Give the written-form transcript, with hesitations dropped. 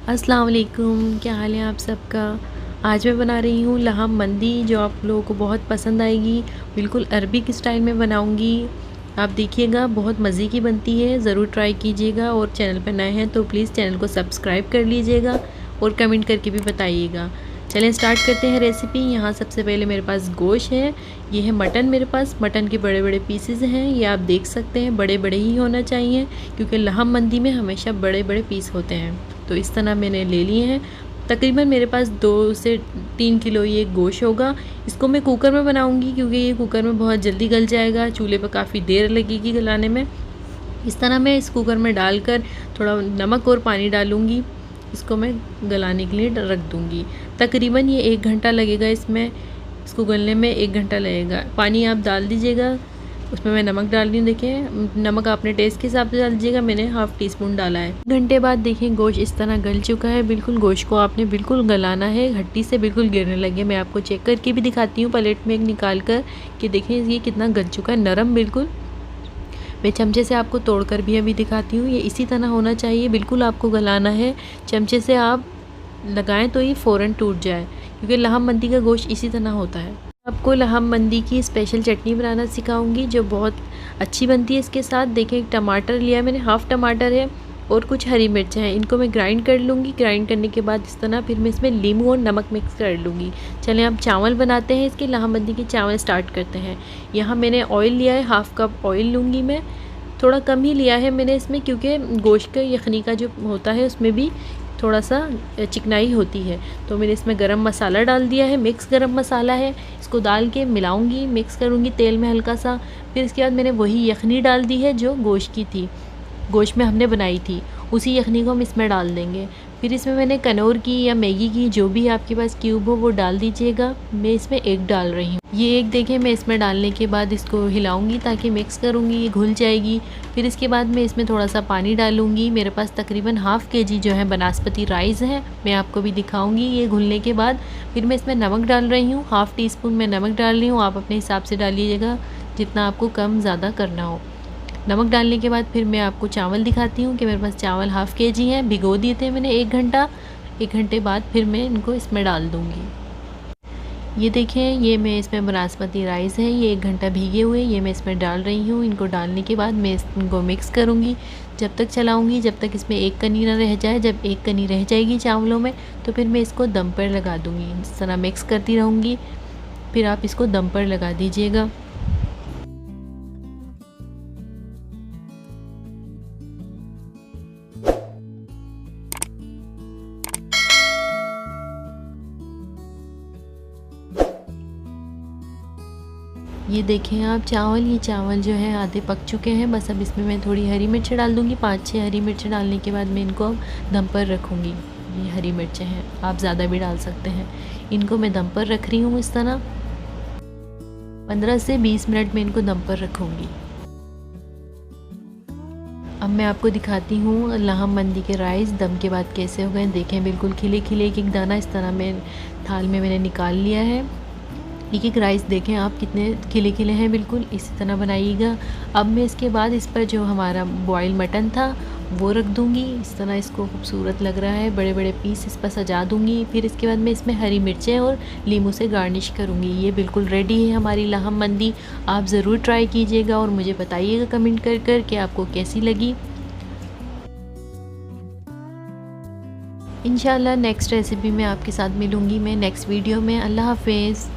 अस्सलाम वालेकुम, क्या हाल है आप सबका। आज मैं बना रही हूँ लहम मंदी, जो आप लोगों को बहुत पसंद आएगी। बिल्कुल अरबिक स्टाइल में बनाऊँगी। आप देखिएगा, बहुत मज़े की बनती है, ज़रूर ट्राई कीजिएगा। और चैनल पर नए हैं तो प्लीज़ चैनल को सब्सक्राइब कर लीजिएगा और कमेंट करके भी बताइएगा। चलें स्टार्ट करते हैं रेसिपी। यहाँ सबसे पहले मेरे पास गोश्त है, ये है मटन। मेरे पास मटन के बड़े बड़े पीसेस हैं, ये आप देख सकते हैं, बड़े बड़े ही होना चाहिए क्योंकि लहम मंदी में हमेशा बड़े बड़े पीस होते हैं। तो इस तरह मैंने ले लिए हैं। तकरीबन मेरे पास 2 से 3 किलो ये गोश्त होगा। इसको मैं कुकर में बनाऊंगी क्योंकि ये कुकर में बहुत जल्दी गल जाएगा, चूल्हे पर काफ़ी देर लगेगी गलाने में। इस तरह मैं इस कुकर में डालकर थोड़ा नमक और पानी डालूंगी, इसको मैं गलाने के लिए रख दूंगी। तकरीबन ये 1 घंटा लगेगा, इसमें इसको गलने में 1 घंटा लगेगा। पानी आप डाल दीजिएगा, उसमें मैं नमक डाल रही हूँ। देखिए, नमक अपने टेस्ट के हिसाब से डाल दीजिएगा, मैंने ½ टीस्पून डाला है। घंटे बाद देखिए गोश्त इस तरह गल चुका है। बिल्कुल गोश्त को आपने बिल्कुल गलाना है, हड्डी से बिल्कुल गिरने लगे। मैं आपको चेक करके भी दिखाती हूँ प्लेट में एक निकाल कर कि देखें ये कितना गल चुका है, नरम बिल्कुल। मैं चमचे से आपको तोड़कर भी अभी दिखाती हूँ। ये इसी तरह होना चाहिए, बिल्कुल आपको गलाना है। चमचे से आप लगाएं तो ये फ़ौरन टूट जाए, क्योंकि लहम मंदी का गोश्त इसी तरह होता है। आपको लहम मंदी की स्पेशल चटनी बनाना सिखाऊंगी जो बहुत अच्छी बनती है इसके साथ। देखें, एक टमाटर लिया है मैंने, ½ टमाटर है, और कुछ हरी मिर्च हैं। इनको मैं ग्राइंड कर लूँगी। ग्राइंड करने के बाद इस तरह फिर मैं इसमें नींबू और नमक मिक्स कर लूँगी। चलें अब चावल बनाते हैं। इसके लहम मंदी के चावल स्टार्ट करते हैं। यहाँ मैंने ऑयल लिया है, ½ कप ऑयल लूँगी मैं। थोड़ा कम ही लिया है मैंने इसमें, क्योंकि गोश्त का यखनी का जो होता है उसमें भी थोड़ा सा चिकनाई होती है। तो मैंने इसमें गरम मसाला डाल दिया है, मिक्स गरम मसाला है। इसको डाल के मिलाऊंगी, मिक्स करूंगी तेल में हल्का सा। फिर इसके बाद मैंने वही यखनी डाल दी है जो गोश्त की थी, गोश्त में हमने बनाई थी, उसी यखनी को हम इसमें डाल देंगे। फिर इसमें मैंने कनौर की या मैगी की, जो भी आपके पास क्यूब हो वो डाल दीजिएगा। मैं इसमें एग डाल रही हूँ। ये एग देखें, मैं इसमें डालने के बाद इसको हिलाऊंगी ताकि मिक्स करूँगी, ये घुल जाएगी। फिर इसके बाद मैं इसमें थोड़ा सा पानी डालूँगी। मेरे पास तकरीबन ½ kg जो है बासमती राइस है, मैं आपको भी दिखाऊँगी। ये घुलने के बाद फिर मैं इसमें नमक डाल रही हूँ, ½ टीस्पून मैं नमक डाल रही हूँ। आप अपने हिसाब से डालिएगा, जितना आपको कम ज़्यादा करना हो। नमक डालने के बाद फिर मैं आपको चावल दिखाती हूँ कि मेरे पास चावल ½ kg हैं, भिगो दिए थे मैंने 1 घंटा। 1 घंटे बाद फिर मैं इनको इसमें डाल दूँगी। ये देखें, ये मैं इसमें बासमती राइस है, ये 1 घंटा भीगे हुए, ये मैं इसमें डाल रही हूँ। इनको डालने के बाद मैं इनको मिक्स करूँगी, जब तक चलाऊँगी जब तक इसमें एक कनी ना रह जाए। जब एक कनी रह जाएगी चावलों में तो फिर मैं इसको दम पर लगा दूँगी। इस तरह मिक्स करती रहूँगी, फिर आप इसको दम पर लगा दीजिएगा। ये देखें आप चावल, ये चावल जो है आधे पक चुके हैं। बस अब इसमें मैं थोड़ी हरी मिर्च डाल दूँगी, 5-6 हरी मिर्च डालने के बाद मैं इनको दम पर रखूँगी। ये हरी मिर्चें हैं, आप ज़्यादा भी डाल सकते हैं। इनको मैं दम पर रख रही हूँ इस तरह। 15 से 20 मिनट में इनको दम पर रखूँगी। अब मैं आपको दिखाती हूँ लहम मंदी के राइस दम के बाद कैसे हो गए। देखें, बिल्कुल खिले खिले, एक एक दाना इस तरह मैं थाल में मैंने निकाल लिया है। एक एक राइस देखें आप कितने खिले खिले हैं, बिल्कुल इसी तरह बनाइएगा। अब मैं इसके बाद इस पर जो हमारा बॉयल मटन था वो रख दूँगी। इस तरह इसको खूबसूरत लग रहा है, बड़े बड़े पीस इस पर सजा दूँगी। फिर इसके बाद मैं इसमें हरी मिर्चें और नींबू से गार्निश करूँगी। ये बिल्कुल रेडी है हमारी लहम मंदी। आप ज़रूर ट्राई कीजिएगा और मुझे बताइएगा कमेंट कर कि आपको कैसी लगी। इंशाल्लाह नेक्स्ट रेसिपी में आपके साथ मिलूँगी मैं नेक्स्ट वीडियो में। अल्लाह हाफ़िज़।